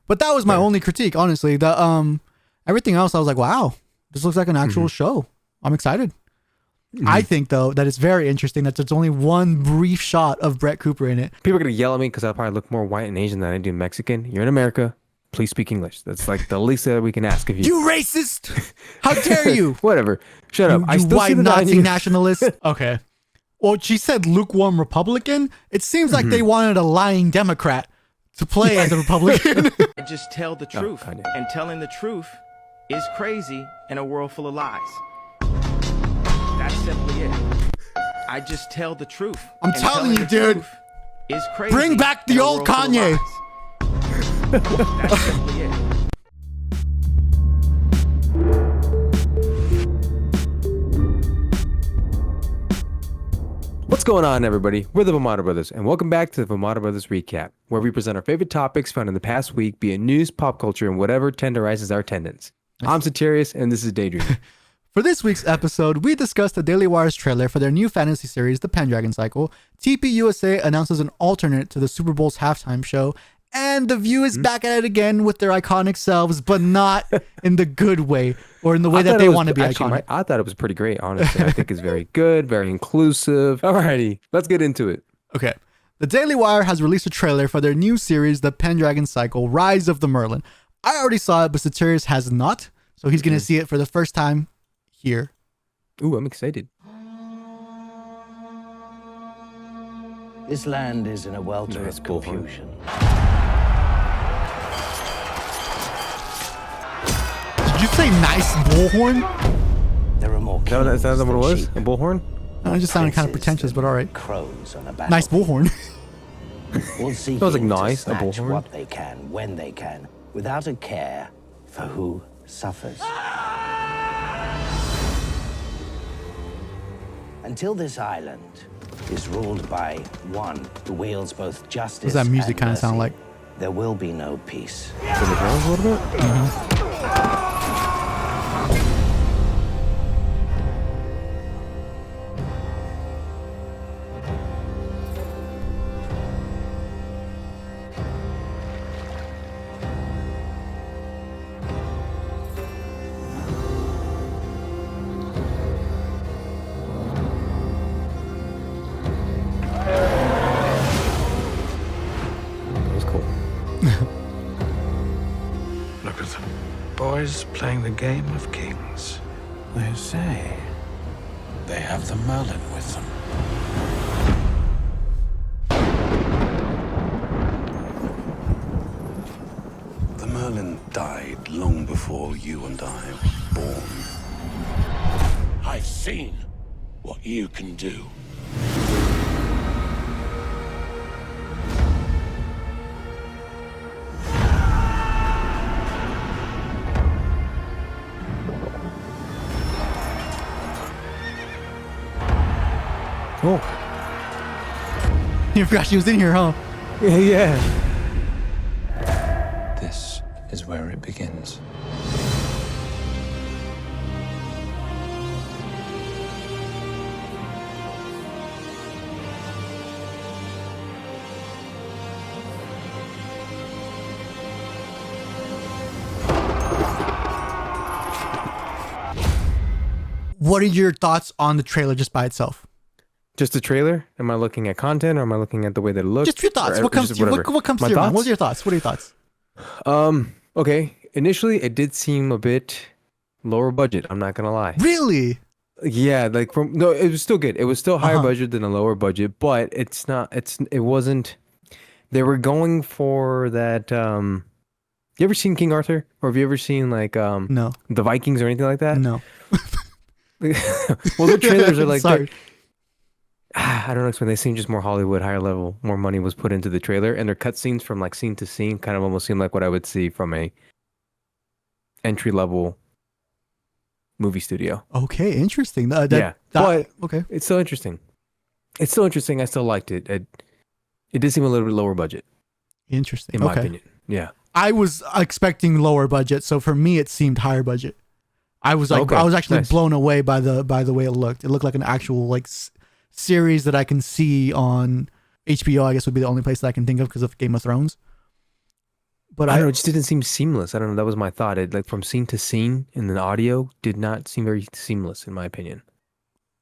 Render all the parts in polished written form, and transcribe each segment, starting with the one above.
But that was my only critique, honestly. The everything else, I was like, wow, this looks like an actual show. I'm excited. I think, though, that it's very interesting that there's only one brief shot of Brett Cooper in it. People are going to yell at me because I probably look more white and Asian than I do Mexican. You're in America. Please speak English. That's like the least that we can ask of you. You racist! How dare you? Whatever. Shut up. You I still white see the Nazi nationalist. Okay. Well, she said lukewarm Republican. It seems like they wanted a lying Democrat to play as a Republican. Just tell the truth. And telling the truth is crazy in a world full of lies. That's simply it. I just tell the truth. I'm telling you, dude. Is crazy. Bring back the old Kanye. That's simply it. What's going on, everybody? We're the Vomata Brothers, and welcome back to the Vomata Brothers Recap, where we present our favorite topics found in the past week, be it news, pop culture, and whatever tenderizes our tendons. I'm Satirius, and this is DayDreamer. For this week's episode, we discussed the Daily Wire's trailer for their new fantasy series, The Pendragon Cycle. TPUSA announces an alternate to the Super Bowl's halftime show, and The View is back at it again with their iconic selves, but not in the good way or in the way that they want to be iconic. I thought it was pretty great, honestly. I think it's very good, very inclusive. Alrighty, let's get into it. Okay. The Daily Wire has released a trailer for their new series, The Pendragon Cycle, Rise of the Merlin. I already saw it, but Satirius has not, so he's going to see it for the first time here. Ooh, I'm excited. This land is in a welter of confusion. Did you say nice bullhorn? There are more No, is that what it was? sheep, A bullhorn? No, it just sounded kind of pretentious, but all right. Crows on a Nice bullhorn. We'll see Sounds like to nice, a snatch bullhorn. what they can, when they can, without a care for who suffers. Until this island is ruled by one who wields both justice What does that music and kind of sound mercy, like? there will be no peace. For the drums a little bit? That was cool. Look at them. Boys playing the game of kings. They say they have the Merlin with them. The Merlin died long before you and I were born. I've seen what you can do. Cool. You forgot she was in here, huh? Yeah. This is where it begins. What are your thoughts on the trailer just by itself? Just the trailer? Am I looking at content or am I looking at the way that it looks? Just your thoughts. Or What comes just to you? whatever? What comes My to your mind? thoughts? What are your thoughts? What are your thoughts? Okay. Initially, it did seem a bit lower budget. I'm not gonna lie. Really? Yeah, like no, it was still good. It was still higher Uh-huh. budget than a lower budget, but it wasn't. They were going for that. You ever seen King Arthur, or have you ever seen like No. the Vikings or anything like that? No. Well, the trailers are like. Sorry. I don't know. Explain. They seem just more Hollywood, higher level. More money was put into the trailer, and their cutscenes from like scene to scene kind of almost seem like what I would see from a entry level movie studio. Okay, interesting. Yeah, but okay. it's still interesting. It's still interesting. I still liked it. It did seem a little bit lower budget, Interesting. in my Okay. opinion. Yeah. I was expecting lower budget, so for me it seemed higher budget. I was like, Okay, I was actually nice. blown away by the way it looked. It looked like an actual like series that I can see on HBO. I guess would be the only place that I can think of because of Game of Thrones. But I don't know, it just didn't seem seamless. I don't know. That was my thought. It, like from scene to scene in the audio did not seem very seamless in my opinion.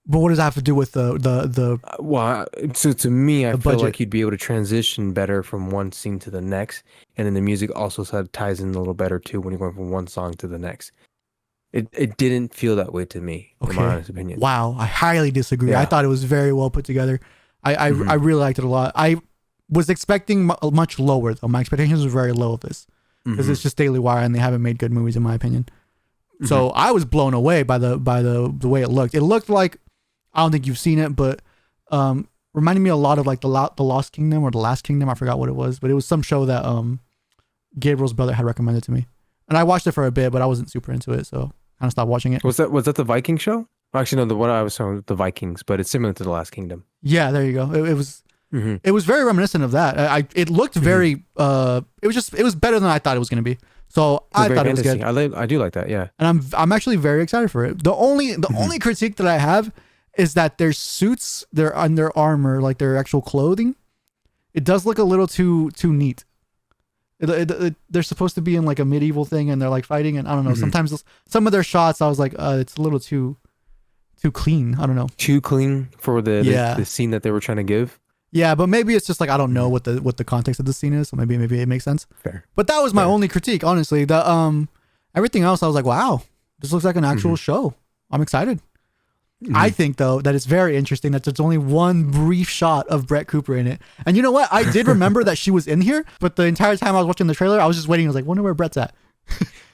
But what does that have to do with the Well, so to me, I The feel budget. like you'd be able to transition better from one scene to the next, and then the music also sort of ties in a little better too when you're going from one song to the next. It didn't feel that way to me, in my honest opinion. Wow, I highly disagree. Yeah. I thought it was very well put together. I really liked it a lot. I was expecting much lower though. My expectations were very low of this because it's just Daily Wire and they haven't made good movies in my opinion. So I was blown away by the way it looked. It looked like, I don't think you've seen it, but reminded me a lot of like the Lost Kingdom or the Last Kingdom. I forgot what it was, but it was some show that Gabriel's brother had recommended to me, and I watched it for a bit, but I wasn't super into it, so kind of stopped watching it. Was that the Viking show? Well, actually, no. The one I was talking about, the Vikings, but it's similar to the Last Kingdom. Yeah, there you go. It was very reminiscent of that. It looked very. It was better than I thought it was going to be. So I thought it was good. I do like that. Yeah, and I'm actually very excited for it. The only critique that I have is that their suits, their armor, like their actual clothing, it does look a little too neat. They're supposed to be in like a medieval thing, and they're like fighting, and I don't know. Sometimes some of their shots, I was like, it's a little too clean. I don't know. Too clean for the scene that they were trying to give. Yeah, but maybe it's just like I don't know what the context of the scene is, so maybe it makes sense. Fair. But that was my only critique, honestly. The everything else, I was like, wow, this looks like an actual show. I'm excited. I think though that it's very interesting that there's only one brief shot of Brett Cooper in it. And you know what? I did remember that she was in here, but the entire time I was watching the trailer, I was just waiting. I was like, wonder where Brett's at.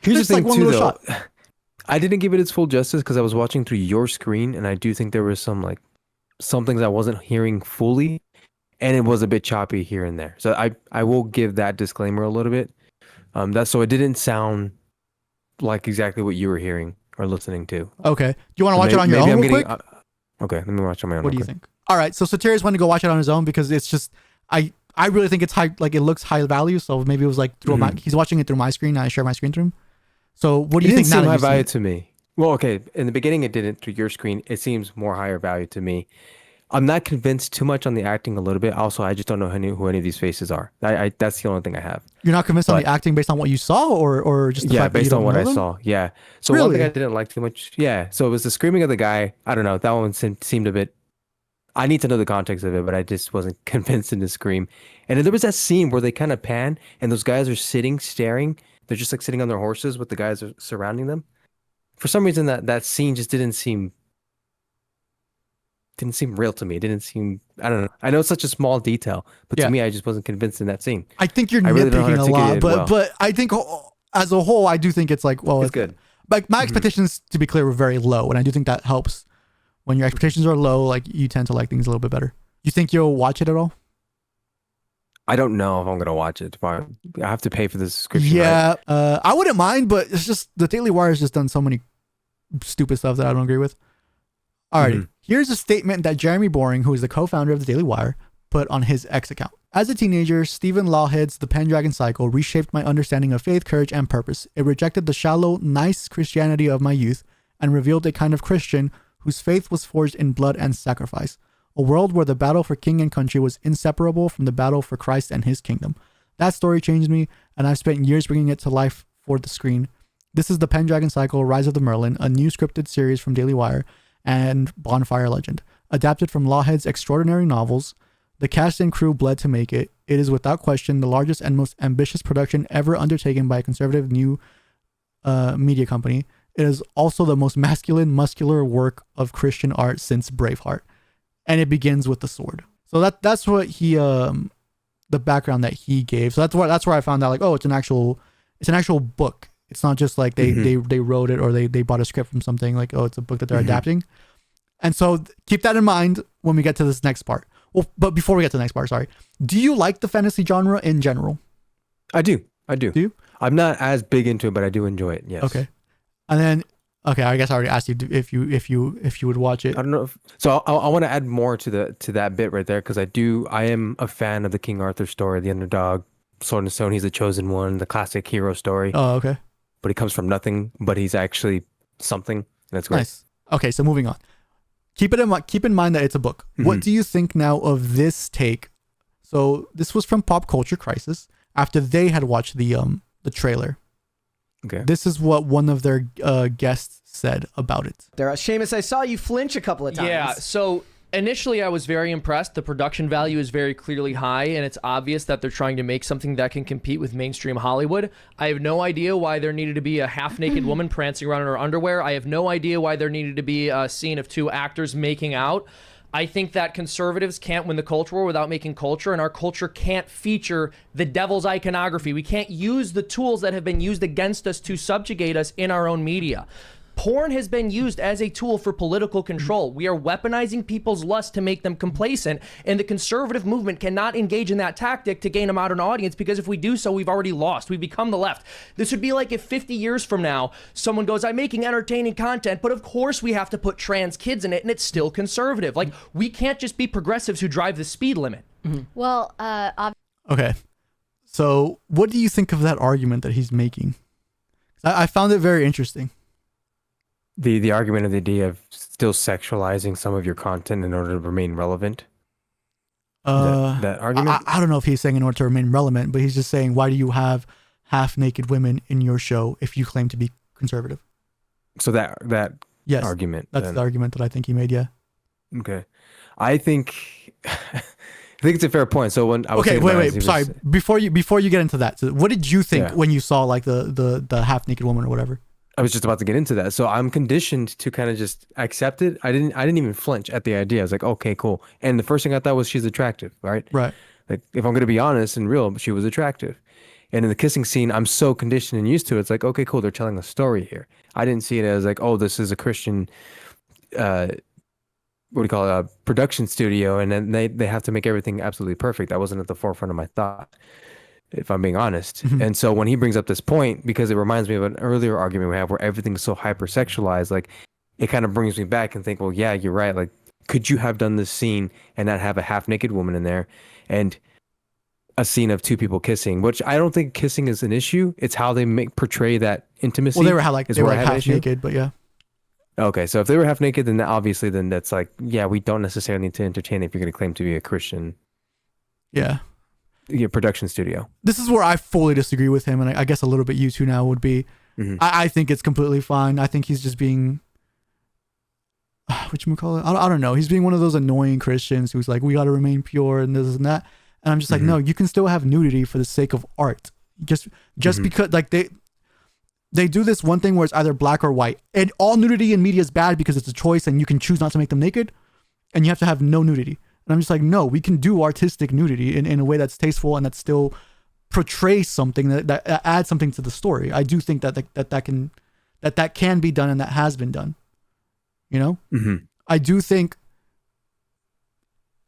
Here's the thing like one too, little though. shot. I didn't give it its full justice because I was watching through your screen, and I do think there was some things I wasn't hearing fully, and it was a bit choppy here and there. So I will give that disclaimer a little bit. So it didn't sound like exactly what you were hearing or listening to. Okay. Do you want to watch it on your own real quick? Okay, let me watch on my own. What do you think? All right. So Soterius wanted to go watch it on his own because it's just I really think it's high, like it looks high value. So maybe it was like through he's watching it through my screen. And I share my screen through him. So what do you think? It didn't seem high value to me. Well, okay. In the beginning, it didn't. Through your screen, it seems more higher value to me. I'm not convinced too much on the acting a little bit. Also, I just don't know who any of these faces are. That's the only thing I have. You're not convinced on the acting based on what you saw, or just the fact based that you on what I them? saw. Yeah. So Really? one thing I didn't like too much. Yeah. So it was the screaming of the guy. I don't know. That one seemed a bit. I need to know the context of it, but I just wasn't convinced in the scream. And then there was that scene where they kind of pan, and those guys are sitting, staring. They're just like sitting on their horses with the guys surrounding them. For some reason, that scene just didn't seem real to me. It didn't seem, I don't know. I know it's such a small detail, but to me, I just wasn't convinced in that scene. I think you're really nitpicking a lot, but I think as a whole, I do think it's like, well, it's good. Like my expectations, to be clear, were very low, and I do think that helps. When your expectations are low, like you tend to like things a little bit better. You think you'll watch it at all? I don't know if I'm gonna watch it. I have to pay for the subscription. Yeah, right? I wouldn't mind, but it's just the Daily Wire has just done so many stupid stuff that I don't agree with. Alrighty, here's a statement that Jeremy Boring, who is the co-founder of the Daily Wire, put on his X account. As a teenager, Stephen Lawhead's The Pendragon Cycle reshaped my understanding of faith, courage, and purpose. It rejected the shallow, nice Christianity of my youth and revealed a kind of Christian whose faith was forged in blood and sacrifice. A world where the battle for king and country was inseparable from the battle for Christ and his kingdom. That story changed me, and I've spent years bringing it to life for the screen. This is The Pendragon Cycle, Rise of the Merlin, a new scripted series from Daily Wire and Bonfire Legend. Adapted from Lawhead's extraordinary novels, the cast and crew bled to make it. It is without question the largest and most ambitious production ever undertaken by a conservative new media company. It is also the most masculine, muscular work of Christian art since Braveheart. And it begins with the sword. So that's what he the background that he gave. So that's where I found out, like, oh, it's an actual book. It's not just like they wrote it or they bought a script from something, like, oh, it's a book that they're adapting. And so keep that in mind when we get to this next part. Well, but before we get to the next part, sorry. Do you like the fantasy genre in general? I do. Do you? I'm not as big into it, but I do enjoy it. Yes. Okay. And then, okay, I guess I already asked you if you would watch it. I don't know. So I want to add more to that bit right there, because I am a fan of the King Arthur story, the underdog, Sword and Stone. He's the chosen one, the classic hero story. Oh, okay. But he comes from nothing, but he's actually something. That's great. Nice. Okay, so moving on. Keep in mind that it's a book. What do you think now of this take? So this was from Pop Culture Crisis, after they had watched the trailer. Okay. This is what one of their guests said about it. Seamus, I saw you flinch a couple of times. Yeah, so initially I was very impressed. The production value is very clearly high, and it's obvious that they're trying to make something that can compete with mainstream Hollywood. I have no idea why there needed to be a half-naked woman prancing around in her underwear. I have no idea why there needed to be a scene of two actors making out. I think that conservatives can't win the culture war without making culture, and our culture can't feature the devil's iconography. We can't use the tools that have been used against us to subjugate us in our own media. Porn has been used as a tool for political control. We are weaponizing people's lust to make them complacent, and the conservative movement cannot engage in that tactic to gain a modern audience, because if we do so, we've already lost. We've become the left. This would be like if 50 years from now, someone goes, I'm making entertaining content, but of course we have to put trans kids in it, and it's still conservative. Like, we can't just be progressives who drive the speed limit. Well, Okay. So what do you think of that argument that he's making? I found it very interesting. The argument of the idea of still sexualizing some of your content in order to remain relevant. That argument? I don't know if he's saying in order to remain relevant, but he's just saying, why do you have half-naked women in your show if you claim to be conservative? So that Yes, argument. That's then. the argument that I think he made, yeah. Okay. I think it's a fair point. So when I was wait, sorry. Before you get into that, so what did you think when you saw like the half-naked woman or whatever? I was just about to get into that. So I'm conditioned to kind of just accept it. I didn't even flinch at the idea. I was like, okay, cool. And the first thing I thought was she's attractive, right? Right. Like, if I'm going to be honest and real, she was attractive. And in the kissing scene, I'm so conditioned and used to it. It's like, okay, cool. They're telling a story here. I didn't see it as like, oh, this is a Christian, what do you call it? A production studio. And then they have to make everything absolutely perfect. That wasn't at the forefront of my thought, if I'm being honest. And so when he brings up this point, because it reminds me of an earlier argument we have where everything's so hypersexualized, like it kind of brings me back and think, well, yeah, you're right. Like, could you have done this scene and not have a half naked woman in there and a scene of two people kissing, which I don't think kissing is an issue. It's how they portray that intimacy. Well, they were half naked, but yeah. Okay. So if they were half naked, then obviously then that's like, yeah, we don't necessarily need to entertain if you're going to claim to be a Christian. Yeah. Production studio. This is where I fully disagree with him, and I guess a little bit you two now would be. I think it's completely fine. I think he's just being, whatchamacallit? I don't know. He's being one of those annoying Christians who's like, we got to remain pure and this and that. And I'm just like, no, you can still have nudity for the sake of art. Just because like they do this one thing where it's either black or white, and all nudity in media is bad because it's a choice and you can choose not to make them naked, and you have to have no nudity. And I'm just like, no, we can do artistic nudity in a way that's tasteful and that still portrays something that adds something to the story. I do think that can be done and that has been done. You know, I do think.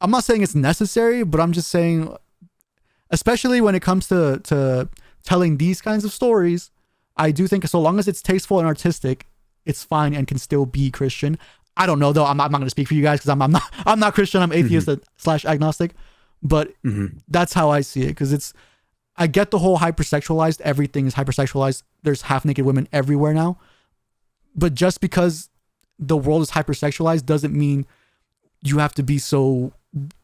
I'm not saying it's necessary, but I'm just saying, especially when it comes to telling these kinds of stories, I do think so long as it's tasteful and artistic, it's fine and can still be Christian. I don't know though. I'm not going to speak for you guys because I'm not Christian. I'm atheist / agnostic, but that's how I see it. Because I get the whole hypersexualized. Everything is hypersexualized. There's half naked women everywhere now, but just because the world is hypersexualized doesn't mean you have to be so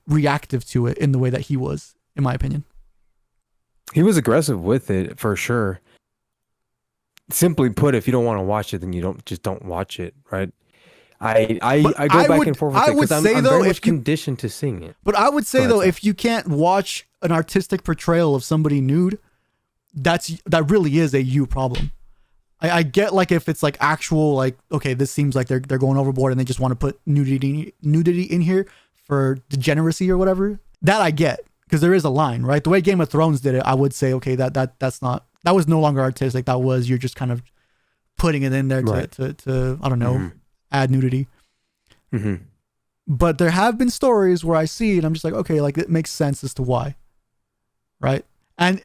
reactive to it in the way that he was, in my opinion. He was aggressive with it for sure. Simply put, if you don't want to watch it, then you don't watch it, right? I go back and forth with it because I'm very much conditioned to seeing it. But I would say though, if you can't watch an artistic portrayal of somebody nude, that really is a you problem. I get like if it's like actual like, okay, this seems like they're going overboard and they just want to put nudity in here for degeneracy or whatever. That I get, because there is a line, right? The way Game of Thrones did it, I would say, okay, that was no longer artistic. That was, you're just kind of putting it in there to I don't know, add nudity. But there have been stories where I see it and I'm just like, okay, like it makes sense as to why, right? And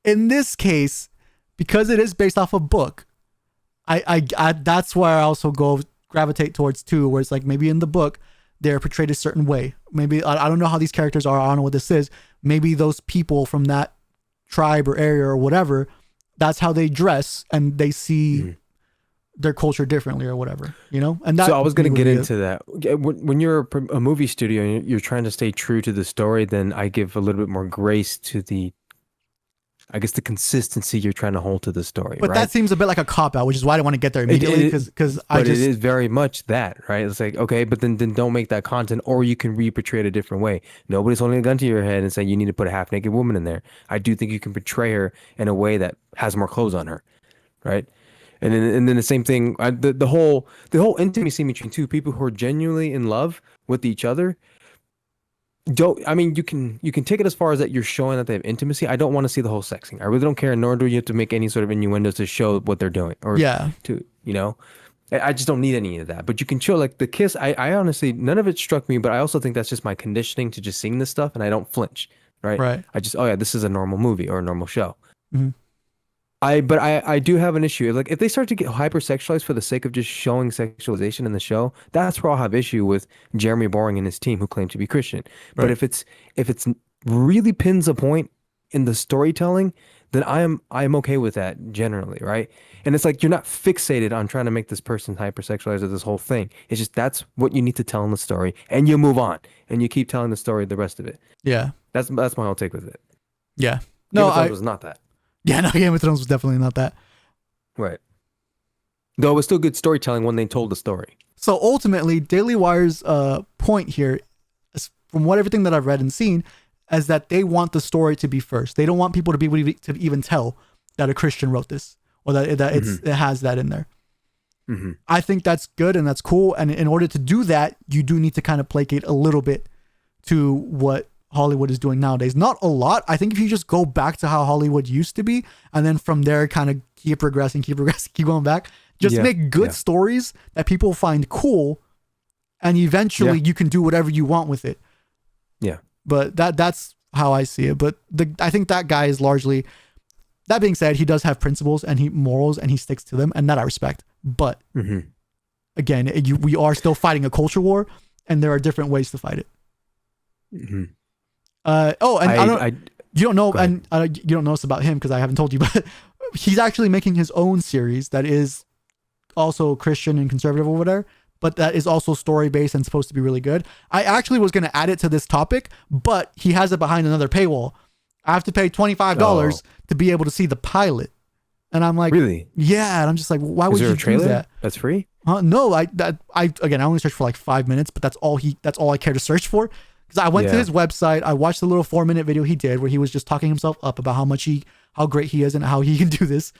in this case, because it is based off a book, I that's where I also gravitate towards too, where it's like maybe in the book they're portrayed a certain way. Maybe I don't know how these characters are. I don't know what this is. Maybe those people from that tribe or area or whatever, that's how they dress and they see their culture differently or whatever, you know? And so I was going to get into that. When you're a movie studio and you're trying to stay true to the story, then I give a little bit more grace to the I guess, the consistency you're trying to hold to the story. But right? that seems a bit like a cop out, which is why I don't want to get there immediately because I just. It is very much that, right? It's like, okay, but then don't make that content, or you can reportray it a different way. Nobody's holding a gun to your head and saying you need to put a half naked woman in there. I do think you can portray her in a way that has more clothes on her, right? And then the same thing, the whole intimacy between two people who are genuinely in love with each other. You can take it as far as that you're showing that they have intimacy. I don't want to see the whole sex thing. I really don't care, nor do you have to make any sort of innuendos to show what they're doing. Or to, I just don't need any of that. But you can show like the kiss. I honestly, none of it struck me, but I also think that's just my conditioning to just seeing this stuff, and I don't flinch. Right. I just, this is a normal movie or a normal show. Mm-hmm. I do have an issue. Like if they start to get hypersexualized for the sake of just showing sexualization in the show, that's where I'll have issue with Jeremy Boring and his team who claim to be Christian. Right. But if it's really pins a point in the storytelling, then I'm okay with that generally, right? And it's like you're not fixated on trying to make this person hypersexualized or this whole thing. It's just that's what you need to tell in the story, and you move on and you keep telling the story the rest of it. Yeah, that's my whole take with it. Yeah, no, it was not that. Yeah, no, Game of Thrones was definitely not that. Right. Though it was still good storytelling when they told the story. So ultimately, Daily Wire's point here, from everything that I've read and seen, is that they want the story to be first. They don't want people to be able to even tell that a Christian wrote this or that it has that in there. Mm-hmm. I think that's good and that's cool. And in order to do that, you do need to kind of placate a little bit to what Hollywood is doing nowadays. Not a lot. I think if you just go back to how Hollywood used to be, and then from there kind of keep progressing, keep going back, just make good stories that people find cool, and eventually you can do whatever you want with it. Yeah. But that's how I see it. But I think that guy is largely, that being said, he does have principles and morals, and he sticks to them, and that I respect. But again, we are still fighting a culture war, and there are different ways to fight it. Mm-hmm. You don't know, and you don't know this about him because I haven't told you, but he's actually making his own series that is also Christian and conservative or whatever, but that is also story based and supposed to be really good. I actually was going to add it to this topic, but he has it behind another paywall. I have to pay $25 to be able to see the pilot, and I'm like, really? Yeah, and I'm just like, why would you do that? That's free? No, I only searched for like 5 minutes, but that's all I care to search for. Because I went to his website, I watched the little 4-minute video he did where he was just talking himself up about how great he is and how he can do this,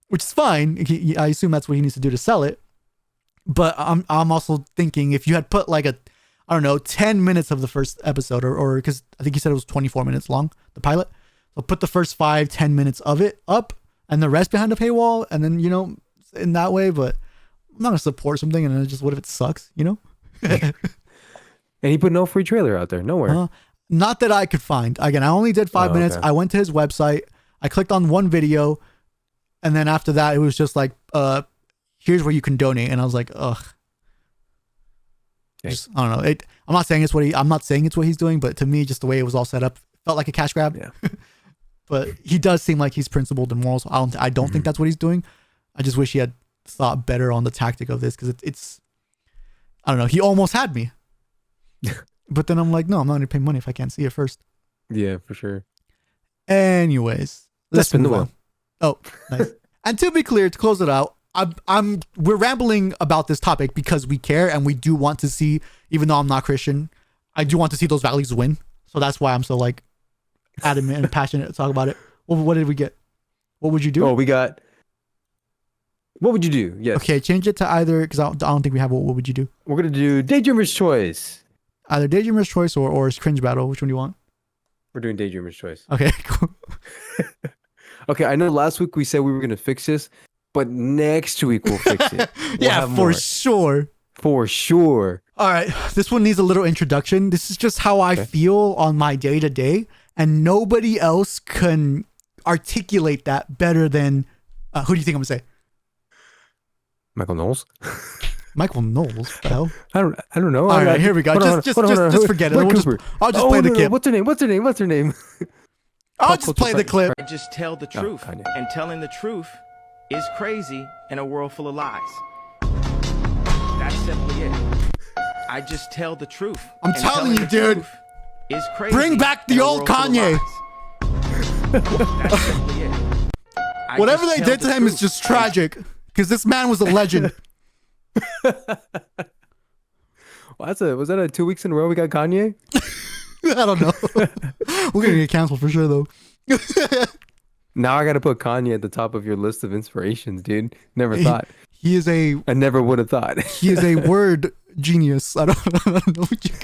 which is fine. I assume that's what he needs to do to sell it. But I'm also thinking if you had put like 10 minutes of the first episode, or because I think he said it was 24 minutes long, the pilot. So put the first 5-10 minutes of it up and the rest behind the paywall, and then in that way. But I'm not gonna support something and then just what if it sucks, And he put no free trailer out there, nowhere. Not that I could find. Again, I only did 5 minutes. Okay. I went to his website. I clicked on one video, and then after that, it was just like, here's where you can donate. And I was like, ugh. Just, I don't know. I'm not saying it's what he's doing, but to me, just the way it was all set up, felt like a cash grab. Yeah. But he does seem like he's principled and moral. So I don't think that's what he's doing. I just wish he had thought better on the tactic of this, because it's I don't know. He almost had me. But then I'm like, no, I'm not going to pay money if I can't see it first. Yeah, for sure. Anyways, let's move on. Oh, nice. And to be clear, to close it out, we're rambling about this topic because we care and we do want to see, even though I'm not Christian, I do want to see those values win. So that's why I'm so like adamant and passionate to talk about it. Well, what did we get? What would you do? Oh, we got. What would you do? Yes. Okay, change it to either, because I don't think we have what would you do. We're gonna do Daydreamer's Choice. Either Daydreamer's Choice or Cringe Battle. Which one do you want? We're doing Daydreamer's Choice. Okay, cool. Okay, I know last week we said we were going to fix this, but next week we'll fix it. Yeah, for sure. For sure. All right, this one needs a little introduction. This is just how I feel on my day-to-day, and nobody else can articulate that better than... who do you think I'm going to say? Michael Knowles? Michael Knowles? The hell? I don't know. All right, here we go. Just forget it. I'll just play the clip. What's her name? I'll just play the clip. I just tell the truth. And telling the truth is crazy in a world full of lies. That's simply it. I just tell the truth. I'm telling you, dude. Is crazy. Bring back the old Kanye. That's simply it. I Whatever just they tell did the to him is truth. just tragic because this man was a legend. Well, was that a 2 weeks in a row we got Kanye? I don't know. We're gonna get canceled for sure though. Now I got to put Kanye at the top of your list of inspirations, dude. Never thought. He is a I never would have thought. he is a word genius. I don't know what you.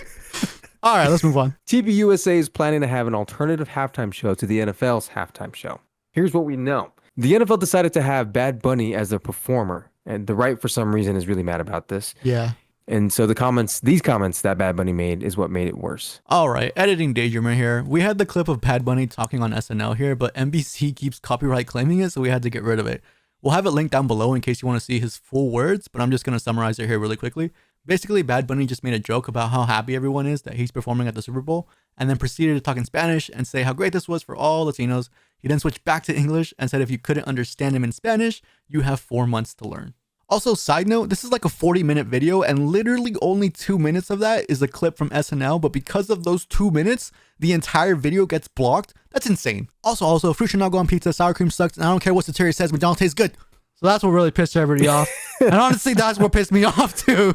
All right, let's move on. TPUSA is planning to have an alternative halftime show to the NFL's halftime show. Here's what we know. The NFL decided to have Bad Bunny as their performer, and the right, for some reason, is really mad about this. Yeah. And so these comments that Bad Bunny made is what made it worse. All right, editing DayDreamer here. We had the clip of Bad Bunny talking on SNL here, but NBC keeps copyright claiming it, so we had to get rid of it. We'll have it linked down below in case you want to see his full words, but I'm just going to summarize it here really quickly. Basically, Bad Bunny just made a joke about how happy everyone is that he's performing at the Super Bowl, and then proceeded to talk in Spanish and say how great this was for all Latinos. He then switched back to English and said if you couldn't understand him in Spanish, you have 4 months to learn. Also, side note, this is like a 40-minute video, and literally only 2 minutes of that is a clip from SNL, but because of those 2 minutes, the entire video gets blocked. That's insane. Also, fruit should not go on pizza, sour cream sucks, and I don't care what Satiri says, McDonald's tastes good. So that's what really pissed everybody off. And honestly, that's what pissed me off too.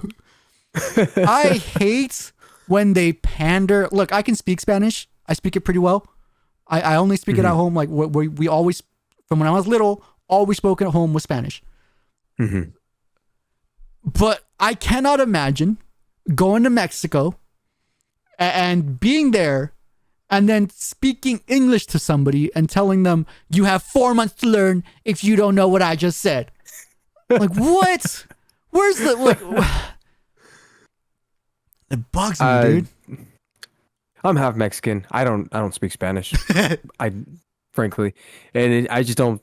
I hate when they pander. Look, I can speak Spanish. I speak it pretty well. I only speak it at home. Like we always, from when I was little, always spoken at home with Spanish. Mm-hmm. But I cannot imagine going to Mexico and being there and then speaking English to somebody and telling them you have 4 months to learn if you don't know what I just said. Like, what? Where's the... Like, it bugs me, dude. I'm half Mexican. I don't speak Spanish. Frankly, and I just don't.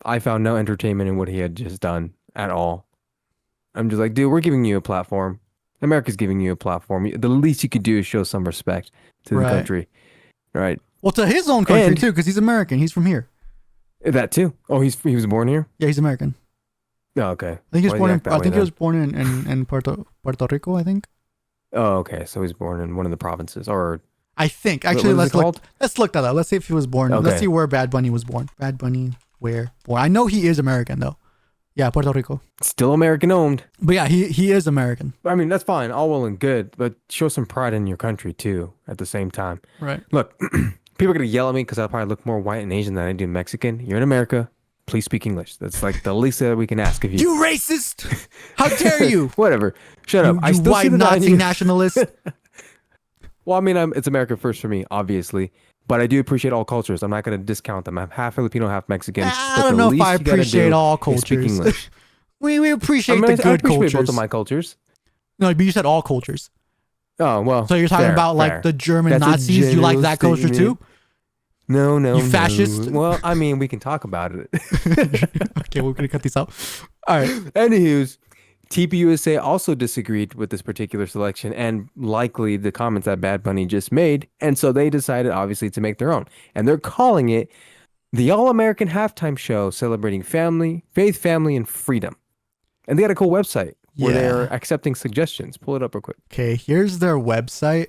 I found no entertainment in what he had just done at all. I'm just like, dude, we're giving you a platform. America's giving you a platform. The least you could do is show some respect to the country, right? Well, to his own country too, because he's American. He's from here. That too. Oh, he was born here. Yeah, he's American. Oh, okay. I think he was born. He was born in Puerto Rico. I think. Oh, okay. So he's born in one of the provinces, or I think. Actually, let's look that up. Let's see if he was born. Okay. Let's see where Bad Bunny was born. Bad Bunny, where born? I know he is American though. Yeah, Puerto Rico. Still American owned. But yeah, he is American. I mean, that's fine, all well and good, but show some pride in your country too. At the same time, Right. Look, people are gonna yell at me because I probably look more white and Asian than I do Mexican. You're in America. Please speak English. That's like the least that we can ask of you. You racist! How dare you? Whatever. Shut up. I You still see white the Nazi value. nationalist. Well, I mean, it's America first for me, obviously, but I do appreciate all cultures. I'm not going to discount them. I'm half Filipino, half Mexican. I don't know if I appreciate all cultures. English. we appreciate I the good appreciate cultures. both of my cultures. No, but you said all cultures. Oh well. So you're talking fair, about like fair. the German That's a Nazis. You like general that culture too? statement. No, You fascist? Well, I mean, we can talk about it. Okay, we're gonna cut these out. All right. Anywho's, TPUSA also disagreed with this particular selection and likely the comments that Bad Bunny just made, and so they decided obviously to make their own, and they're calling it the All-American Halftime Show, celebrating family, faith, family, and freedom. And they got a cool website where Yeah. they're accepting suggestions. Pull it up real quick. Okay, here's their website.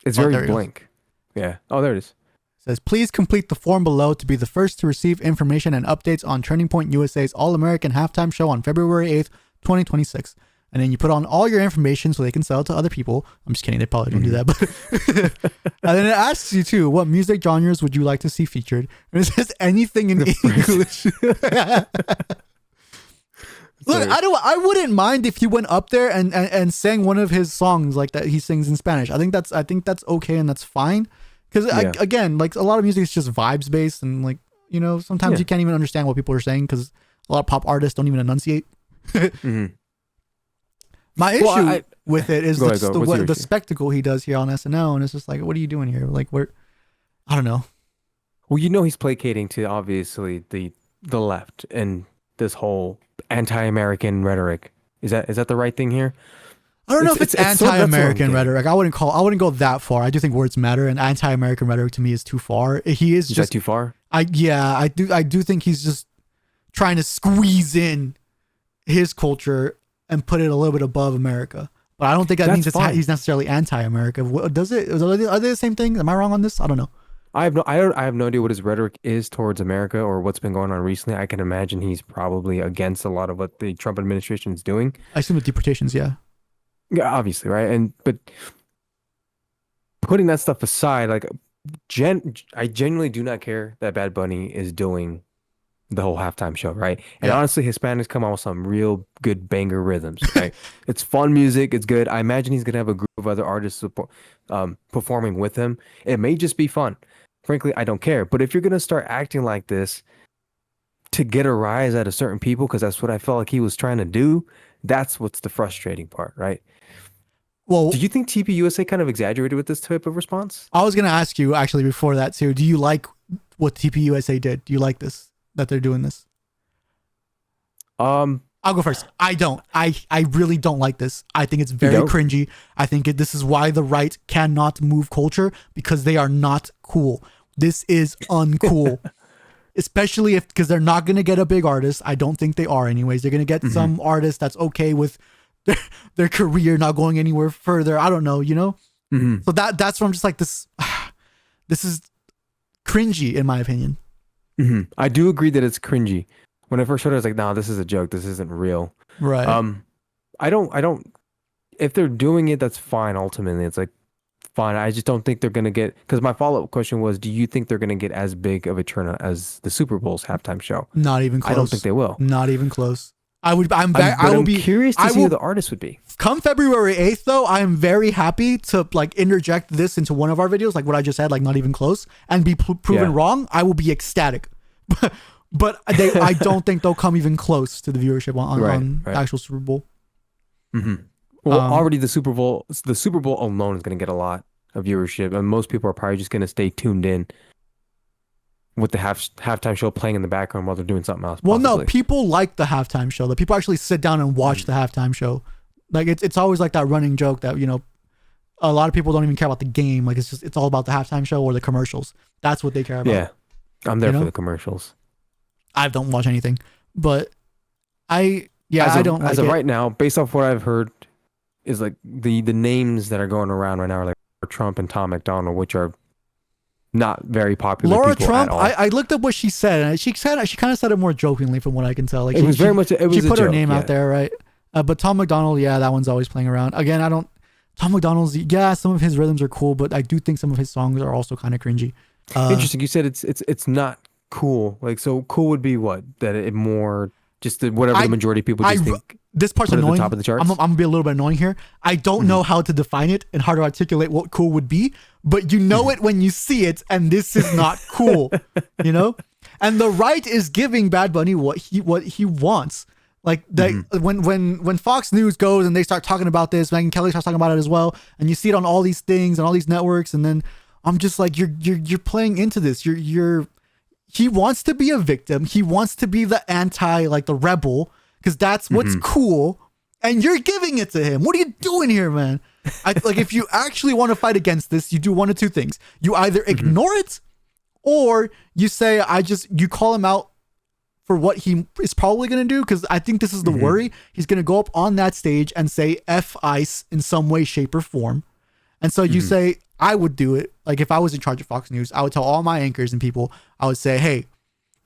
It's Oh, there very it is. blank. Yeah. Oh, there it is. It says, please complete the form below to be the first to receive information and updates on Turning Point USA's All-American Halftime Show on February 8th, 2026. And then you put on all your information so they can sell it to other people. I'm just kidding. They probably don't do that. But and then it asks you too, what music genres would you like to see featured? And it says anything in English. Look, I wouldn't mind if you went up there and sang one of his songs like that he sings in Spanish. I think that's okay and that's fine. Because again, like a lot of music is just vibes based and like, you know, sometimes you can't even understand what people are saying because a lot of pop artists don't even enunciate. My issue with it is the spectacle he does here on SNL, and it's just like, what are you doing here? Like, I don't know. Well, you know, he's placating to obviously the left and this whole anti-American rhetoric. Is that the right thing here? I don't know if it's anti-American rhetoric. I wouldn't go that far. I do think words matter, and anti-American rhetoric to me is too far. Is that too far? I do think he's just trying to squeeze in his culture and put it a little bit above America. But I don't think that That's means fine. he's necessarily anti-America. Does it? Are they the same thing? Am I wrong on this? I don't know. I have no idea what his rhetoric is towards America or what's been going on recently. I can imagine he's probably against a lot of what the Trump administration is doing. I assume the deportations, yeah. Yeah, obviously, right? But putting that stuff aside, like I genuinely do not care that Bad Bunny is doing the whole halftime show, right? And honestly, Hispanics come out with some real good banger rhythms, right? It's fun music. It's good. I imagine he's gonna have a group of other artists performing with him. It may just be fun. Frankly, I don't care. But if you're gonna start acting like this to get a rise out of certain people, because that's what I felt like he was trying to do, that's what's the frustrating part, right? Well, do you think TPUSA kind of exaggerated with this type of response? I was gonna ask you actually before that too. Do you like what TPUSA did? Do you like this, that they're doing this? I'll go first. I don't. I really don't like this. I think it's very cringy. I think this is why the right cannot move culture, because they are not cool. This is uncool. Especially because they're not going to get a big artist. I don't think they are anyways. They're going to get some artist that's okay with their career not going anywhere further. I don't know, you know? So that's where I'm just like, this is cringy in my opinion. I do agree that it's cringy. When I first heard it, I was like, no, this is a joke. This isn't real. Right. I don't, if they're doing it, that's fine. Ultimately, it's like, fine. I just don't think they're going to get, because my follow-up question was, do you think they're going to get as big of a turnout as the Super Bowl's halftime show? Not even close. I don't think they will. Not even close. I will be curious to see who the artist would be. Come February 8th, though, I am very happy to like interject this into one of our videos, like what I just said, like not even close, and be proven wrong. I will be ecstatic. But I don't think they'll come even close to the viewership on actual Super Bowl. Well, already the Super Bowl alone is going to get a lot of viewership, and most people are probably just going to stay tuned in with the halftime show playing in the background while they're doing something else. Well, no, people like the halftime show. The people actually sit down and watch the halftime show. Like it's always like that running joke that, you know, a lot of people don't even care about the game. Like it's all about the halftime show or the commercials. That's what they care about. Yeah, I'm there for the commercials. I don't watch anything, but I don't. As of right now, based off what I've heard, is like the names that are going around right now are like Trump and Tom McDonald, which are not very popular. Laura people Trump, at all. I looked up what she said, and she kind of said it more jokingly from what I can tell. Like it was very much. It was she put a her joke, name out there, right? But Tom McDonald, that one's always playing around. Again, Tom McDonald's, some of his rhythms are cool, but I do think some of his songs are also kind of cringy. Interesting. You said it's not cool. Like, so cool would be what? That it more just whatever the majority of people just think. This part's annoying. At the top of the charts. I'm gonna be a little bit annoying here. I don't know how to define it and how to articulate what cool would be, but you know it when you see it, and this is not cool, you know. And the right is giving Bad Bunny what he wants. Like when Fox News goes and they start talking about this, Megyn Kelly starts talking about it as well, and you see it on all these things and all these networks, and then I'm just like, you're playing into this. He wants to be a victim. He wants to be the the rebel, because that's what's cool, and you're giving it to him. What are you doing here, man? If you actually want to fight against this, you do one of two things. You either ignore it, or you say, you call him out for what he is probably going to do, because I think this is the worry. He's going to go up on that stage and say F ICE in some way, shape, or form. And so you say, I would do it. Like if I was in charge of Fox News, I would tell all my anchors and people, I would say, hey,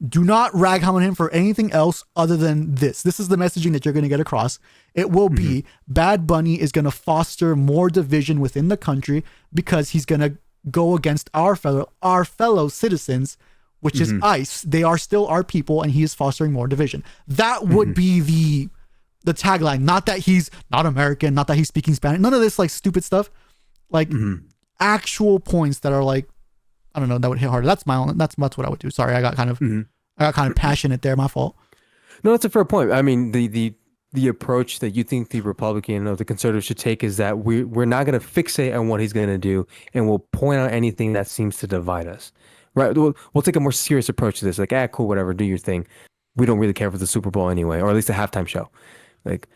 do not rag on him for anything else other than this. This is the messaging that you're going to get across. It will be Bad Bunny is going to foster more division within the country because he's going to go against our fellow citizens, which is ICE. They are still our people, and he is fostering more division. That would be the tagline. Not that he's not American, not that he's speaking Spanish. None of this like stupid stuff. Like actual points that are like, I don't know, that would hit harder. That's what I would do. Sorry, I got kind of passionate there. My fault. No, that's a fair point. I mean, the approach that you think the Republican or the conservatives should take is that we're not going to fixate on what he's going to do, and we'll point out anything that seems to divide us. Right? We'll take a more serious approach to this. Like, cool, whatever, do your thing. We don't really care for the Super Bowl anyway, or at least the halftime show. Like,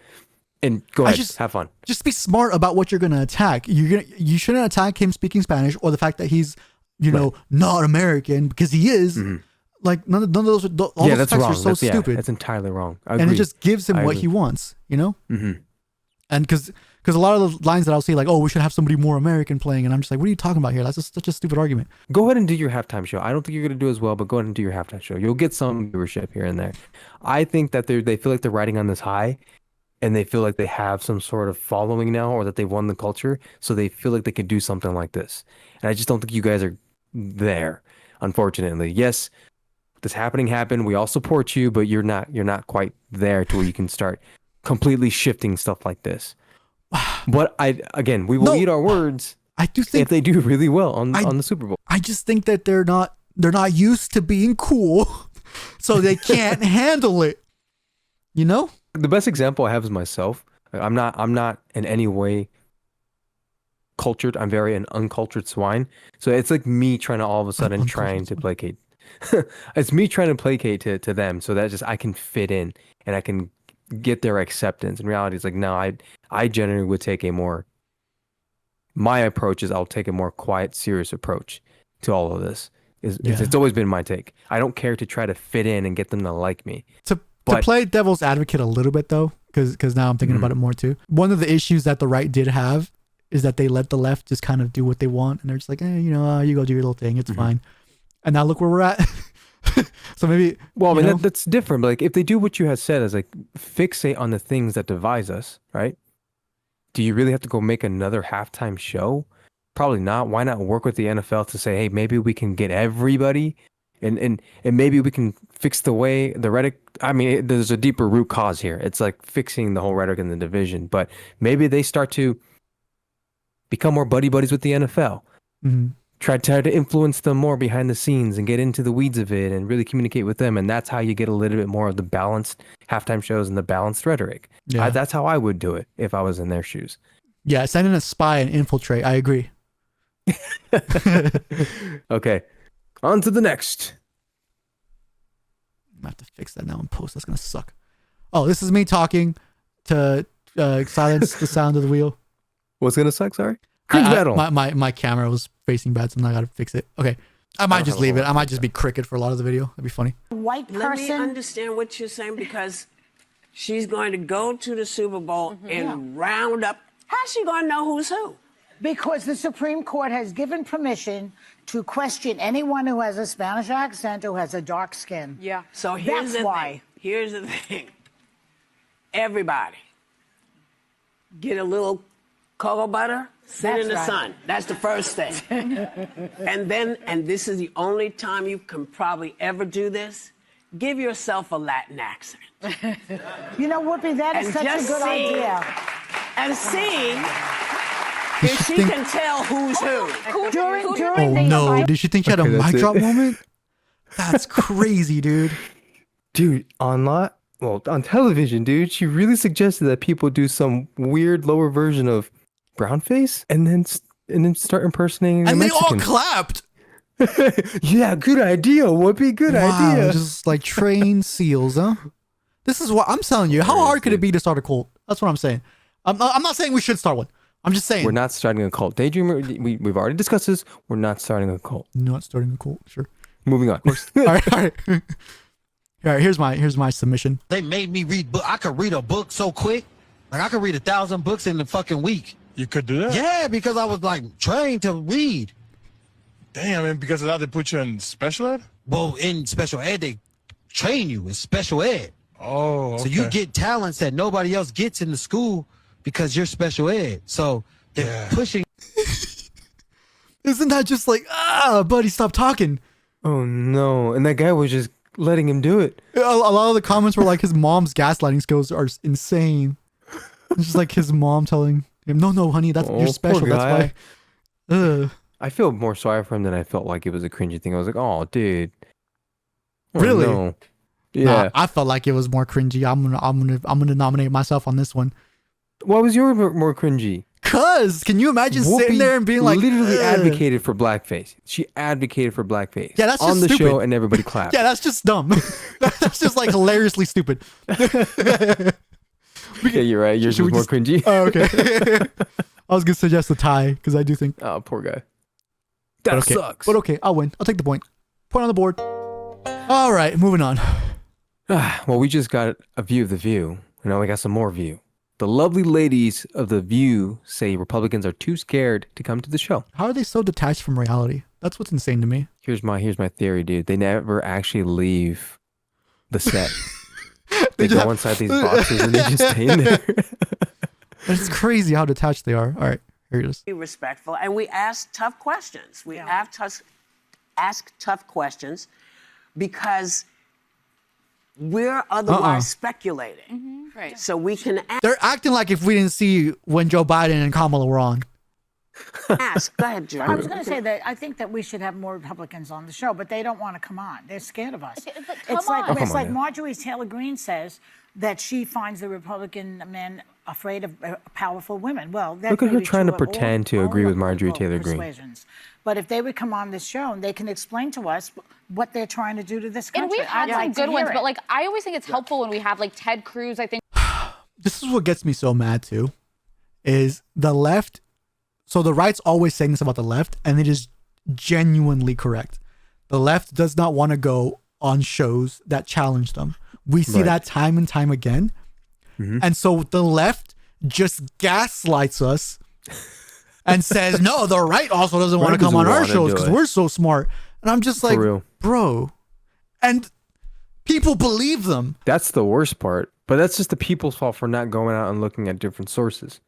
and go ahead, have fun. Just be smart about what you're going to attack. You shouldn't attack him speaking Spanish or the fact that he's, not American, because he is. Like none of those. All those texts are so stupid. That's entirely wrong. And it just gives him what he wants, And because Because a lot of the lines that I'll see, like, oh, we should have somebody more American playing, and I'm just like, what are you talking about here? That's just such a stupid argument. Go ahead and do your halftime show. I don't think you're going to do as well, but go ahead and do your halftime show. You'll get some viewership here and there. I think that they feel like they're riding on this high, and they feel like they have some sort of following now, or that they won the culture, so they feel like they can do something like this. And I just don't think you guys are there, unfortunately. Yes, this happened. We all support you, but you're not quite there to where you can start completely shifting stuff like this. But we will eat our words. I do think if they do really well on the Super Bowl. I just think that they're not used to being cool, so they can't handle it. You know? The best example I have is myself. I'm not in any way cultured. I'm very an uncultured swine. So it's like me trying to all of a sudden trying to placate. It's me trying to placate to them, so that just I can fit in and I can get their acceptance. In reality, it's like, no, I generally would take my approach is I'll take a more quiet, serious approach to all of this. It's always been my take. I don't care to try to fit in and get them to like me. To play devil's advocate a little bit though, because now I'm thinking about it more too. One of the issues that the right did have is that they let the left just kind of do what they want, and they're just like, you go do your little thing, it's fine. And now look where we're at. So maybe. Well, I mean, that's different. But like, if they do what you had said, is like fixate on the things that divide us, right? Do you really have to go make another halftime show? Probably not. Why not work with the NFL to say, hey, maybe we can get everybody, and maybe we can fix the way the rhetoric. I mean, there's a deeper root cause here. It's like fixing the whole rhetoric in the division. But maybe they start to become more buddies with the NFL. Mm-hmm. Try to influence them more behind the scenes and get into the weeds of it and really communicate with them. And that's how you get a little bit more of the balanced halftime shows and the balanced rhetoric. Yeah. That's how I would do it if I was in their shoes. Yeah, send in a spy and infiltrate. I agree. Okay, on to the next. I have to fix that now in post. That's going to suck. Oh, this is me talking to silence the sound of the wheel. What's going to suck? Sorry? My camera was facing bad, so now I gotta fix it. Okay, I might just leave it. I might just be cricket for a lot of the video. That'd be funny. White person. Let me understand what you're saying, because she's going to go to the Super Bowl and round up. How's she going to know who's who? Because the Supreme Court has given permission to question anyone who has a Spanish accent or has a dark skin. Yeah. So here's the thing. Here's the thing. Everybody, get a little cocoa butter. Sit in the sun. That's the first thing. and this is the only time you can probably ever do this, give yourself a Latin accent. You know, Whoopi, that is such a good idea. And see if she can tell who's who. During did she think she had a mic drop moment? That's crazy, dude. Dude, on television, dude, she really suggested that people do some weird lower version of brown face and then start impersonating and the they Mexican. all clapped. Yeah, good idea, Whoopi. Good idea. Just like trained seals, huh? This is what I'm telling you. How hard could it be to start a cult? That's what I'm saying. I'm not saying we should start one. I'm just saying we're not starting a cult. DayDreamer, we've already discussed this. We're not starting a cult. Not starting a cult. Sure. Moving on. all right. All right. Here's my submission. They made me read book. I could read a book so quick. Like I could read 1,000 books in a fucking week. You could do that? Yeah, because I was like trained to read. Damn, and because of that, they put you in special ed? Well, in special ed, they train you in special ed. Oh, okay. So you get talents that nobody else gets in the school because you're special ed. So they're pushing. Isn't that just like, buddy, stop talking? Oh, no. And that guy was just letting him do it. A lot of the comments were like his mom's gaslighting skills are insane. It's just like his mom telling him, no, honey, you're special. That's why. I feel more sorry for him than I felt like it was a cringy thing. I was like, oh, dude. Oh, really? No. Yeah. Nah, I felt like it was more cringy. I'm gonna nominate myself on this one. Why was yours more cringy? Cause can you imagine sitting there and being like, literally advocated for blackface. She advocated for blackface. Yeah, that's just on the stupid. show, and everybody clapped. Yeah, that's just dumb. That's just like hilariously stupid. Yeah, you're right. Yours was more cringy. Oh, okay. I was gonna suggest a tie because I do think. Oh, poor guy. That sucks. But okay, I'll win. I'll take the point. Point on the board. All right, moving on. Well, we just got a view of the view. Now we got some more view. The lovely ladies of The View say Republicans are too scared to come to the show. How are they so detached from reality? That's what's insane to me. Here's my theory, dude. They never actually leave the set. They go inside these boxes and they just stay in there. It's crazy how detached they are. All right, here it is. Be respectful, and we ask tough questions. We ask tough questions because we're otherwise speculating. Right. So we can They're acting like if we didn't see when Joe Biden and Kamala were on. ask. Go ahead, Joe. I was going to say that I think that we should have more Republicans on the show, but they don't want to come on. They're scared of us. It's like Marjorie Taylor Greene says that she finds the Republican men afraid of powerful women. Well, look at her trying to pretend to agree with Marjorie Taylor Greene. But if they would come on this show and they can explain to us what they're trying to do to this country. And we've had some good ones, but like I always think it's helpful when we have like Ted Cruz. I think this is what gets me so mad too, is the left. So the right's always saying this about the left, and it is genuinely correct. The left does not want to go on shows that challenge them. We see that time and time again. And so the left just gaslights us and says, no, the right also doesn't want to come on our shows because we're so smart. And I'm just like, bro. And people believe them. That's the worst part. But that's just the people's fault for not going out and looking at different sources.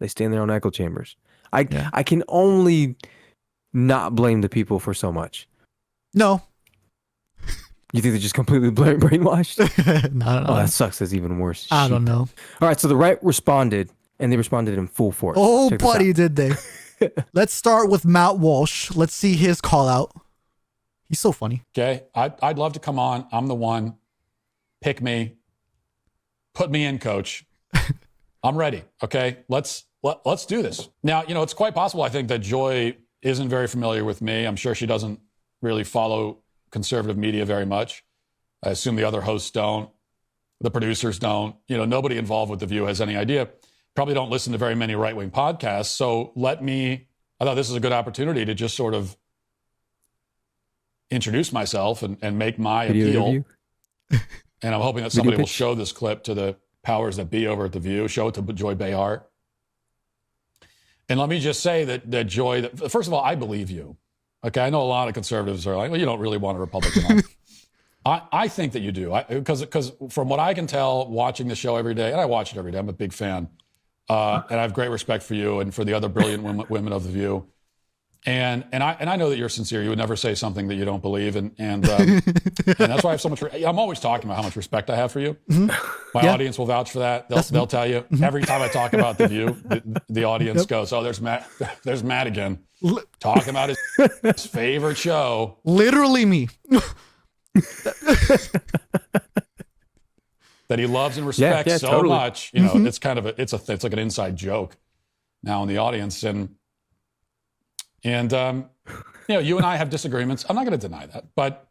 They stay in their own echo chambers. I can only not blame the people for so much. No. You think they're just completely brainwashed? No. Oh, that sucks. That's even worse. I don't know. All right, so the right responded, and they responded in full force. Oh, buddy, did they. Let's start with Matt Walsh. Let's see his call out. He's so funny. Okay, I'd love to come on. I'm the one. Pick me. Put me in, coach. I'm ready. Okay, let's do this. Now, you know, it's quite possible, I think, that Joy isn't very familiar with me. I'm sure she doesn't really follow conservative media very much. I assume the other hosts don't. The producers don't. You know, nobody involved with The View has any idea. Probably don't listen to very many right-wing podcasts. So I thought this is a good opportunity to just sort of introduce myself and make my appeal. And I'm hoping that somebody will show this clip to the powers that be over at The View, show it to Joy Behar. And let me just say that Joy, first of all, I believe you. Okay, I know a lot of conservatives are like, well, you don't really want a Republican on. I think that you do. Because from what I can tell, watching the show every day, and I watch it every day, I'm a big fan. And I have great respect for you and for the other brilliant women of The View. And I know that you're sincere. You would never say something that you don't believe. And that's why I have so much. I'm always talking about how much respect I have for you. My audience will vouch for that. They'll tell you every time I talk about The View, the audience goes, "Oh, there's Matt. There's Matt again, talking about his favorite show." Literally me. That he loves and respects so much. You know, it's kind of it's like an inside joke now in the audience. And you know, you and I have disagreements. I'm not going to deny that. But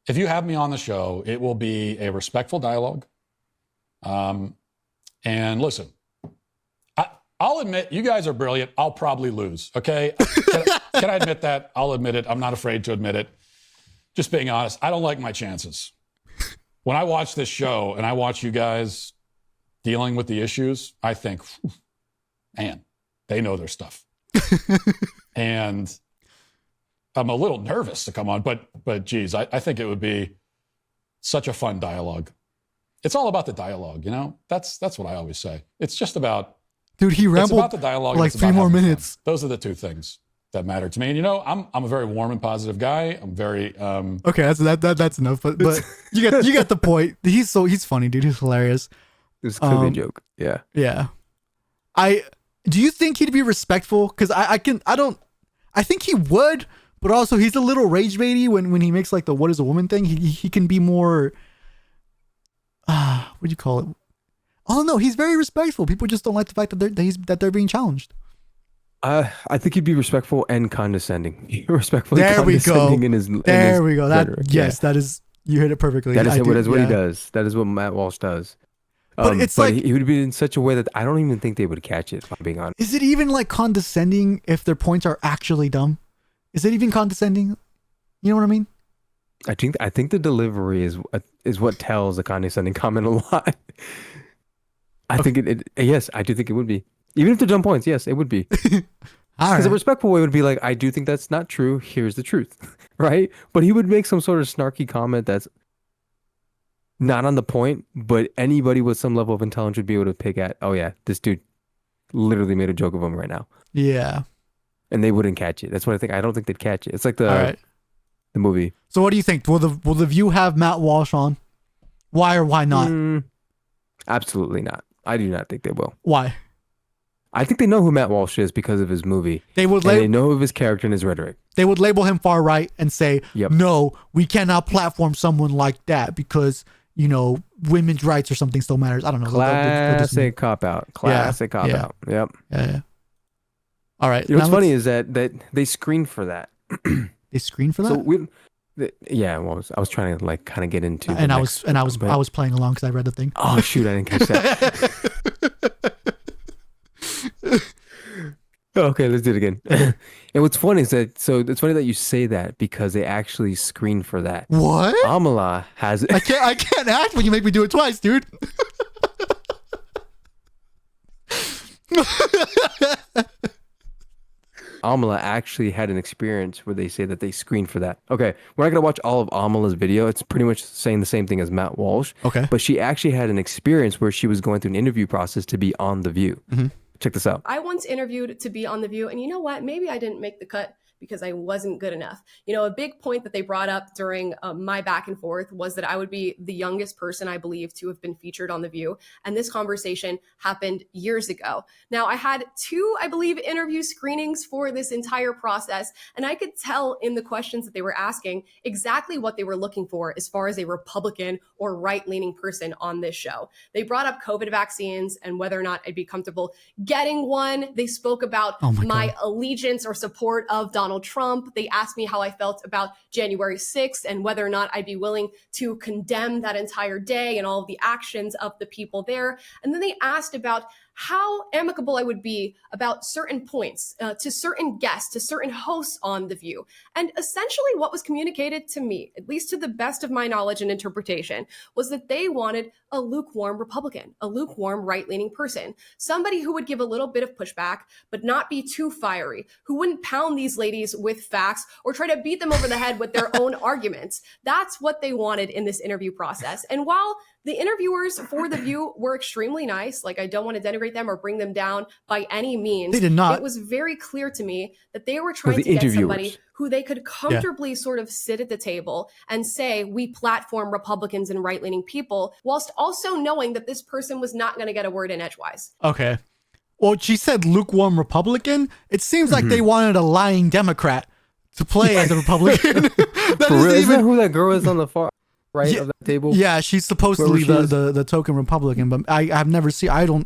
if you have me on the show, it will be a respectful dialogue. And listen, I'll admit you guys are brilliant. I'll probably lose. Okay. Can I admit that? I'll admit it. I'm not afraid to admit it. Just being honest, I don't like my chances. When I watch this show and I watch you guys dealing with the issues, I think, man, they know their stuff. And I'm a little nervous to come on, but geez, I think it would be such a fun dialogue. It's all about the dialogue, you know? That's what I always say. It's just about, dude, he rambled it's about the dialogue, for like 3 more minutes. Fun. Those are the two things that matter to me. And you know, I'm a very warm and positive guy. I'm very okay, that's enough. But you get the point. He's funny, dude. He's hilarious. This could be a joke. Yeah. Yeah. Do you think he'd be respectful? Because I think he would, but also he's a little rage baity when he makes like the "what is a woman" thing. He can be more what do you call it? Oh no, he's very respectful. People just don't like the fact that they're being challenged. I think he'd be respectful and condescending. Respectfully there condescending we go. There we go. That is, you hit it perfectly. That is what he does. That is what Matt Walsh does. But it's like he would be in such a way that I don't even think they would catch it, if I'm being honest. Is it even like condescending if their points are actually dumb? Is it even condescending? You know what I mean? I think the delivery is what tells a condescending comment a lot. I think yes, I do think it would be. Even if they're dumb points, yes, it would be. Because a respectful way would be like, I do think that's not true. Here's the truth, right? But he would make some sort of snarky comment that's not on the point, but anybody with some level of intelligence would be able to pick at, oh yeah, this dude literally made a joke of him right now. Yeah. And they wouldn't catch it. That's what I think. I don't think they'd catch it. It's like the movie. So what do you think? Will the View have Matt Walsh on? Why or why not? Absolutely not. I do not think they will. Why? I think they know who Matt Walsh is because of his movie. They know of his character and his rhetoric. They would label him far right and say, no, we cannot platform someone like that because, you know, women's rights or something still matters. I don't know. Classic cop out. Classic cop out. Yep. Yeah. All right. You know what's funny is that they screened for that. They screened for that? Well, I was trying to like kind of get into and I was playing along because I read the thing. Oh shoot, I didn't catch that. Okay, let's do it again. And what's funny is that it's funny that you say that because they actually screened for that. What? Amala has I can't act when you make me do it twice, dude. Amala actually had an experience where they say that they screened for that. Okay, we're not going to watch all of Amala's video. It's pretty much saying the same thing as Matt Walsh. Okay. But she actually had an experience where she was going through an interview process to be on The View. Mm-hmm. Check this out. I once interviewed to be on The View, and you know what? Maybe I didn't make the cut because I wasn't good enough. You know, a big point that they brought up during my back and forth was that I would be the youngest person, I believe, to have been featured on The View. And this conversation happened years ago. Now, I had 2, I believe, interview screenings for this entire process. And I could tell in the questions that they were asking exactly what they were looking for as far as a Republican or right-leaning person on this show. They brought up COVID vaccines and whether or not I'd be comfortable getting one. They spoke about my allegiance or support of Donald Trump. They asked me how I felt about January 6th and whether or not I'd be willing to condemn that entire day and all of the actions of the people there. And then they asked about how amicable I would be about certain points to certain guests, to certain hosts on The View. And essentially what was communicated to me, at least to the best of my knowledge and interpretation, was that they wanted a lukewarm Republican, a lukewarm right-leaning person, somebody who would give a little bit of pushback, but not be too fiery, who wouldn't pound these ladies with facts or try to beat them over the head with their own arguments. That's what they wanted in this interview process. And while the interviewers for The View were extremely nice, like I don't want to denigrate them or bring them down by any means. They did not. It was very clear to me that they were trying to get somebody who they could comfortably sort of sit at the table and say, we platform Republicans and right-leaning people, whilst also knowing that this person was not going to get a word in edgewise. Okay. Well, she said lukewarm Republican. It seems like they wanted a lying Democrat to play as a Republican. Isn't that who that girl is on the far right of that table? Yeah, she's supposedly the token Republican, but I've never seen.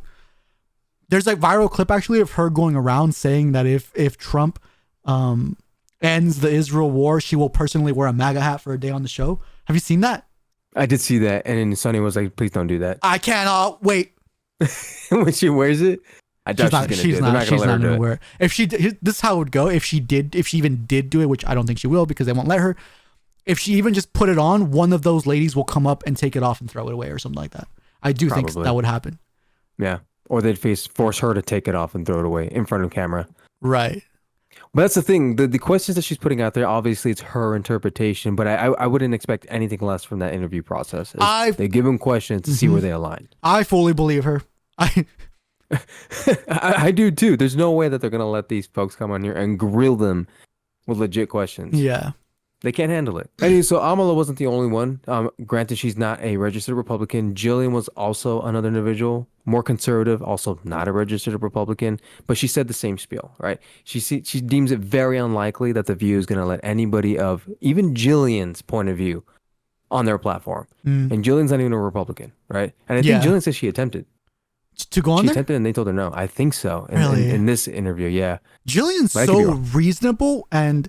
There's like viral clip actually of her going around saying that if Trump ends the Israel war, she will personally wear a MAGA hat for a day on the show. Have you seen that? I did see that, and then Sonny was like, "Please don't do that." I cannot wait. When she wears it, I doubt she's not going to wear it. If she, this is how it would go. If she even did do it, which I don't think she will because they won't let her. If she even just put it on, one of those ladies will come up and take it off and throw it away or something like that. I do think that would happen. Yeah. Or they'd force her to take it off and throw it away in front of camera. Right. But that's the thing. The questions that she's putting out there, obviously it's her interpretation, but I wouldn't expect anything less from that interview process. They give them questions to see where they align. I fully believe her. I do too. There's no way that they're going to let these folks come on here and grill them with legit questions. Yeah. They can't handle it. Anyway, so Amala wasn't the only one. Granted, she's not a registered Republican. Jillian was also another individual, more conservative, also not a registered Republican, but she said the same spiel, right? She deems it very unlikely that The View is going to let anybody of even Jillian's point of view on their platform. And Jillian's not even a Republican, right? And I think Jillian said she attempted. To go on there? She attempted and they told her no. I think so. In this interview, yeah. Jillian's so reasonable and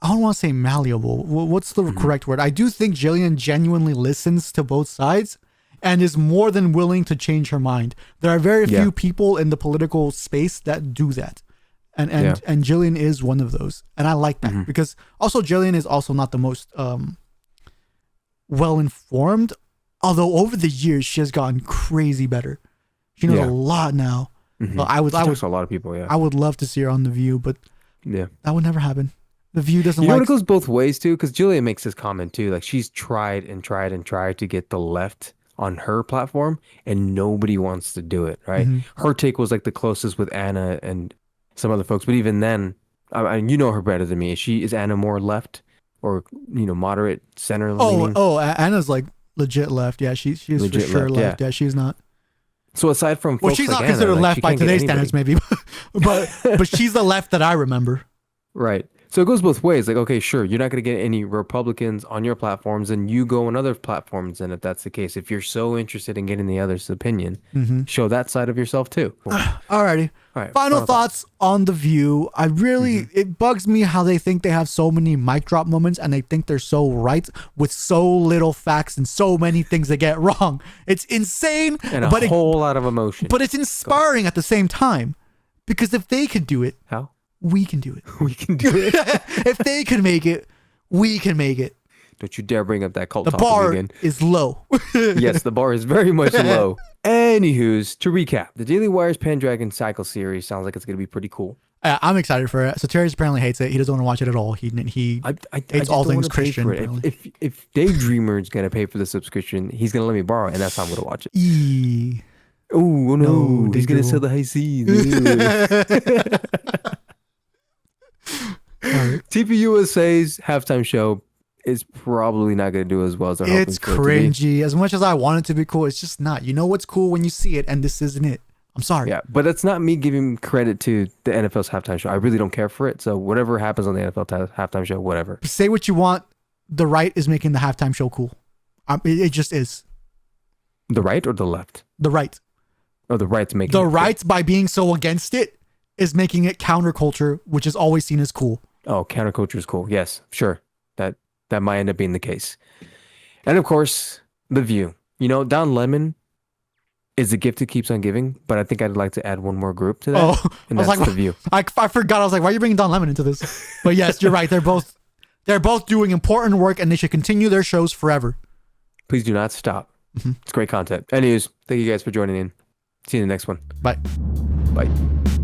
I don't want to say malleable. What's the correct word? I do think Jillian genuinely listens to both sides and is more than willing to change her mind. There are very few people in the political space that do that. And Jillian is one of those. And I like that because also Jillian is also not the most well-informed, although over the years she has gotten crazy better. She knows a lot now. Mm-hmm. So I would a lot of people. Yeah, I would love to see her on The View, but that would never happen. The View doesn't. You know, it goes both ways too, because Julia makes this comment too. Like she's tried and tried and tried to get the left on her platform, and nobody wants to do it. Right? Her take was like the closest with Anna and some other folks, but even then, you know her better than me. Is Anna more left or moderate center leaning? Anna's like legit left. Yeah, she's legit for sure left. Yeah, she's not. So aside from folks she's like not considered Anna, left by today's standards, maybe, but she's the left that I remember. Right. So it goes both ways. Like, okay, sure, you're not going to get any Republicans on your platforms, and you go on other platforms. And if that's the case, if you're so interested in getting the other's opinion, show that side of yourself too. Alrighty. All right. Final thoughts on The View. I really, it bugs me how they think they have so many mic drop moments, and they think they're so right with so little facts and so many things they get wrong. It's insane, and a whole lot of emotion. But it's inspiring at the same time, because if they could do it, how? We can do it. We can do it. If they can make it, we can make it. Don't you dare bring up that cult topic again. The bar is low. Yes, the bar is very much low. Anywho's, to recap, the Daily Wire's Pendragon Cycle series sounds like it's going to be pretty cool. I'm excited for it. So Terry apparently hates it. He doesn't want to watch it at all. He hates all things Christian. If DayDreamer is going to pay for the subscription, he's going to let me borrow it, and that's how I'm going to watch it. Oh, no. He's going to sell the high seas. TPUSA's halftime show is probably not going to do as well as they're hoping. It's cringy. As much as I want it to be cool, it's just not. You know what's cool when you see it, and this isn't it. I'm sorry. Yeah, but it's not me giving credit to the NFL's halftime show. I really don't care for it. So whatever happens on the NFL halftime show, whatever. Say what you want. The right is making the halftime show cool. It just is. The right or the left? The right. Oh, the right's making the right by being so against it is making it counterculture, which is always seen as cool. Oh, counterculture is cool. Yes, sure. That might end up being the case. And of course, The View. Don Lemon is the gift that keeps on giving, but I think I'd like to add one more group to that. And that's The View. I forgot. I was like, why are you bringing Don Lemon into this? But yes, you're right. They're both doing important work, and they should continue their shows forever. Please do not stop. It's great content. Anyways, thank you guys for joining in. See you in the next one. Bye. Bye.